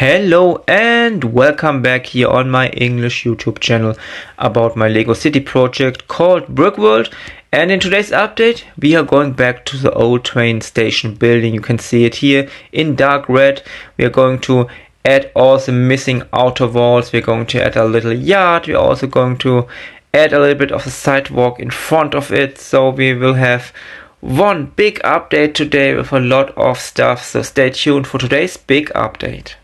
Hello and welcome back here on my English YouTube channel about my Lego City project called Brickworld. And in today's update we are going back to the old train station building. You can see it here in dark red. We are going to add all the missing outer walls. We're going to add a little yard. We're also going to add a little bit of a sidewalk in front of it. So we will have one big update today with a lot of stuff. So stay tuned for today's big update.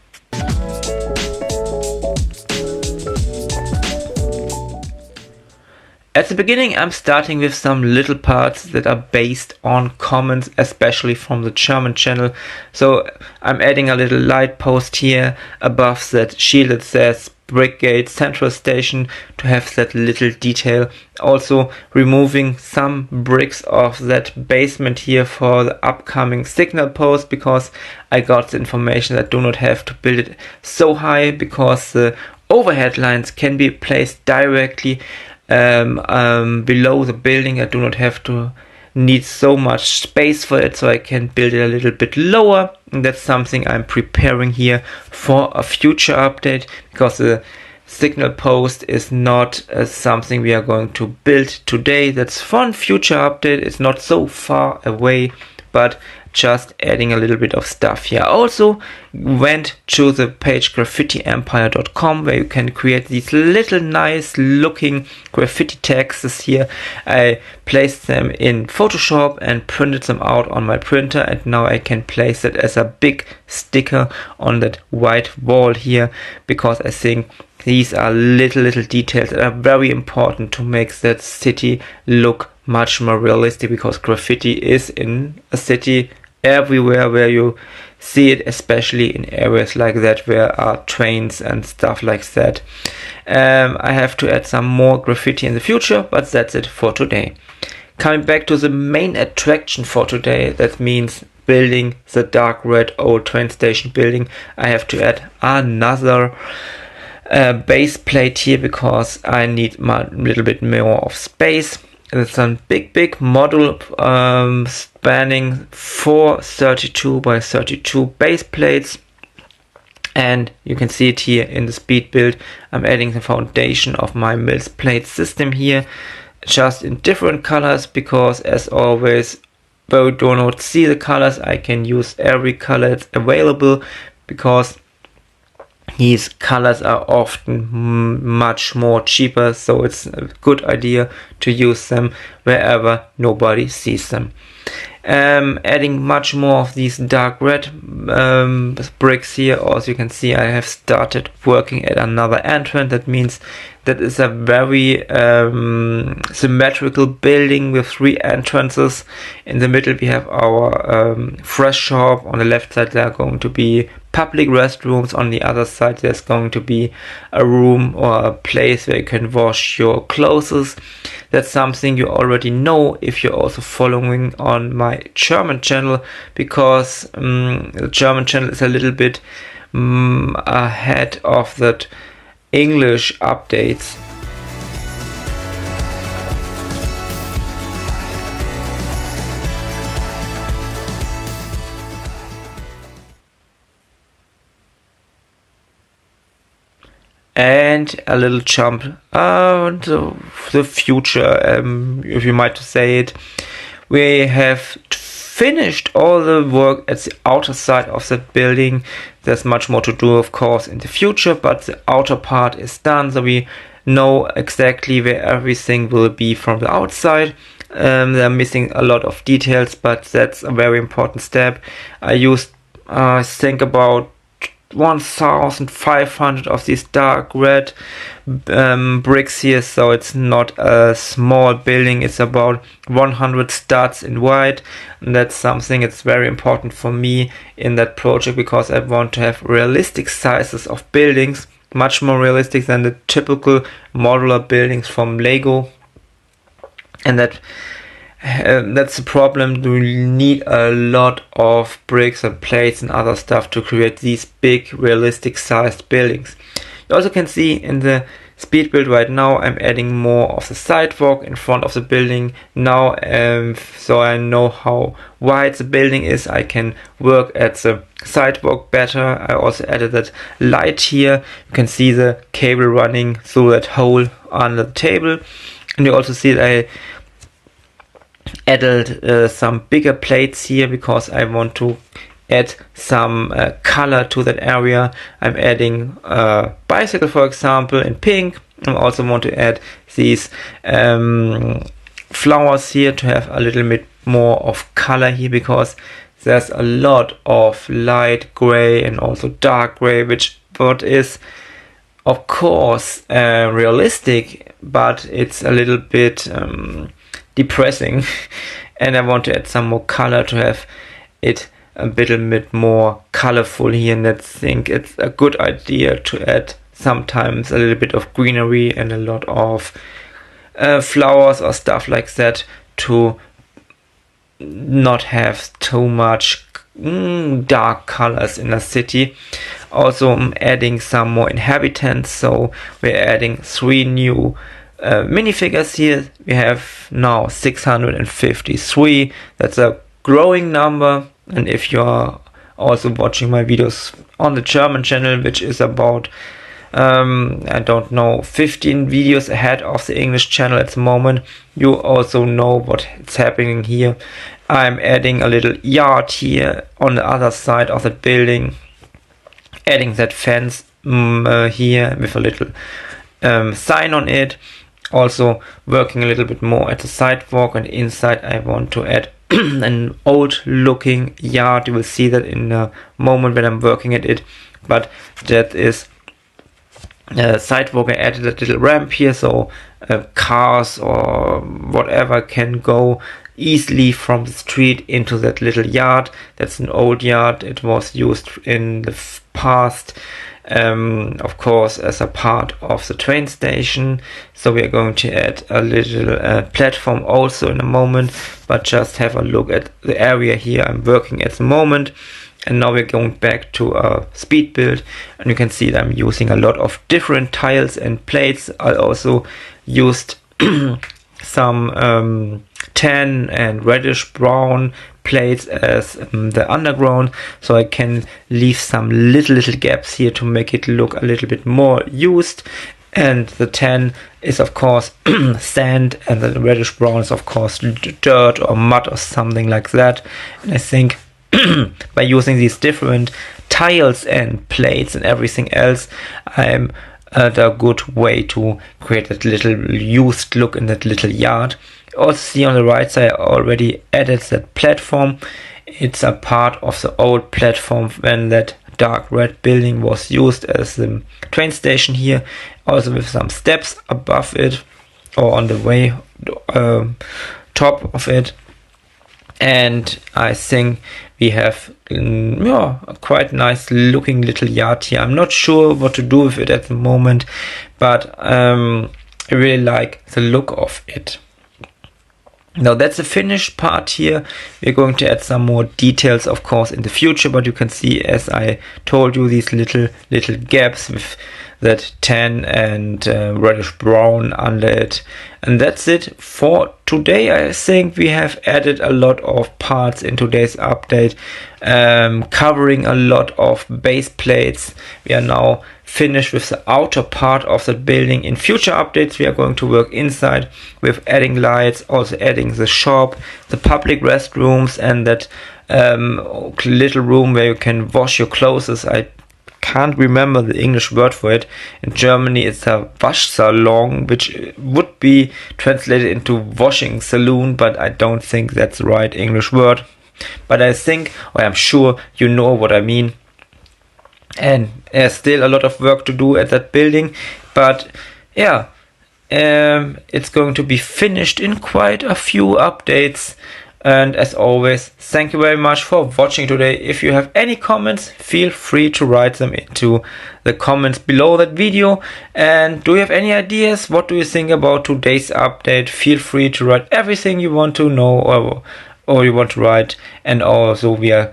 At the beginning I'm starting with some little parts that are based on comments, especially from the German channel. So I'm adding a little light post here above that shield that says Brickgate Central Station to have that little detail. Also removing some bricks of that basement here for the upcoming signal post, because I got the information that I do not have to build it so high, because the overhead lines can be placed directly below the building. I do not have to need so much space for it, so I can build it a little bit lower. And that's something I'm preparing here for a future update, because the signal post is not something we are going to build today. That's for a future update. It's not so far away, but just adding a little bit of stuff here. I also went to the page graffitiempire.com, where you can create these little nice looking graffiti tags here. I placed them in Photoshop and printed them out on my printer, and now I can place it as a big sticker on that white wall here, because I think these are little details that are very important to make that city look much more realistic, because graffiti is in a city everywhere where you see it, especially in areas like that where are trains and stuff like that. I have to add some more graffiti in the future, but that's it for today. Coming back to the main attraction for today, that means building the dark red old train station building. I have to add another base plate here, because I need a little bit more of space. It's a big model spanning 4 32 by 32 base plates, and you can see it here in the speed build. I'm adding the foundation of my mills plate system here, just in different colors, because as always, though you do not see the colors, I can use every color that's available, because these colors are often much more cheaper, so it's a good idea to use them wherever nobody sees them. Adding much more of these dark red bricks here. Also, you can see I have started working at another entrance. That means that is a very symmetrical building with 3 entrances. In the middle we have our fresh shop. On the left side there are going to be public restrooms. On the other side there's going to be a room or a place where you can wash your clothes. That's something you already know if you're also following on my German channel, because the German channel is a little bit ahead of that English updates. And a little jump to the future, if you might say it. We have finished all the work at the outer side of the building. There's much more to do, of course, in the future, but the outer part is done, so we know exactly where everything will be from the outside. They're missing a lot of details, but that's a very important step. I used, I think, about 1,500 of these dark red bricks here, so it's not a small building. It's about 100 studs in white, and that's something that's very important for me in that project, because I want to have realistic sizes of buildings, much more realistic than the typical modular buildings from Lego. And that's the problem. You need a lot of bricks and plates and other stuff to create these big realistic sized buildings. You also can see in the speed build right now, I'm adding more of the sidewalk in front of the building now, so I know how wide the building is. I can work at the sidewalk better. I also added that light here. You can see the cable running through that hole under the table, and you also see that I added some bigger plates here because I want to add some color to that area. I'm adding a bicycle, for example, in pink. I also want to add these flowers here to have a little bit more of color here, because there's a lot of light gray and also dark gray, which what is of course realistic, but it's a little bit depressing. And I want to add some more color to have it a little bit more colorful here, and I think it's a good idea to add sometimes a little bit of greenery and a lot of flowers or stuff like that to not have too much dark colors in a city. Also, I'm adding some more inhabitants, so we're adding 3 new minifigures here. We have now 653. That's a growing number. And if you are also watching my videos on the German channel, which is about I don't know, 15 videos ahead of the English channel at the moment, you also know what's happening here. I'm adding a little yard here on the other side of the building, adding that fence here with a little sign on it. Also working a little bit more at the sidewalk, and inside I want to add an old looking yard. You will see that in a moment when I'm working at it, but that is sidewalk. I added a little ramp here, so cars or whatever can go easily from the street into that little yard. That's an old yard. It was used in the past, of course, as a part of the train station. So we are going to add a little platform also in a moment, but just have a look at the area here I'm working at the moment. And now we're going back to a speed build, and you can see that I'm using a lot of different tiles and plates. I also used some tan and reddish brown plates as the underground, so I can leave some little gaps here to make it look a little bit more used. And the tan is of course sand, and the reddish brown is of course dirt or mud or something like that. And I think by using these different tiles and plates and everything else, I'm at a good way to create that little used look in that little yard. Also see on the right side I already added that platform. It's a part of the old platform when that dark red building was used as the train station here, also with some steps above it or on the way top of it. And I think we have a quite nice looking little yard here. I'm not sure what to do with it at the moment, but I really like the look of it. Now that's the finished part here. We're going to add some more details of course in the future, but you can see, as I told you, these little gaps with that tan and reddish brown under it. And that's it for today. I think we have added a lot of parts in today's update, covering a lot of base plates. We are now finished with the outer part of the building. In future updates we are going to work inside with adding lights, also adding the shop, the public restrooms, and that little room where you can wash your clothes. I can't remember the English word for it. In Germany it's a Waschsalon, which would be translated into washing saloon, but I don't think that's the right English word. But I think, or I'm sure you know what I mean. And there's still a lot of work to do at that building, but yeah, it's going to be finished in quite a few updates. And as always, thank you very much for watching today. If you have any comments, feel free to write them into the comments below that video. And do you have any ideas? What do you think about today's update? Feel free to write everything you want to know or you want to write. And also we are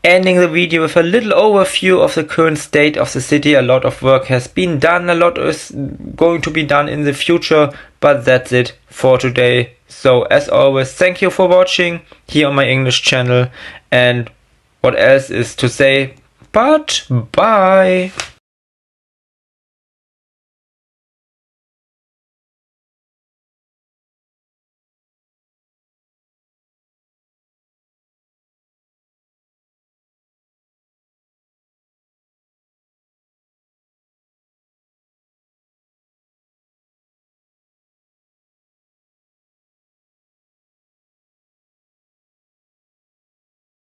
ending the video with a little overview of the current state of the city. A lot of work has been done, a lot is going to be done in the future, but that's it for today. So as always, thank you for watching here on my English channel, and what else is to say but bye.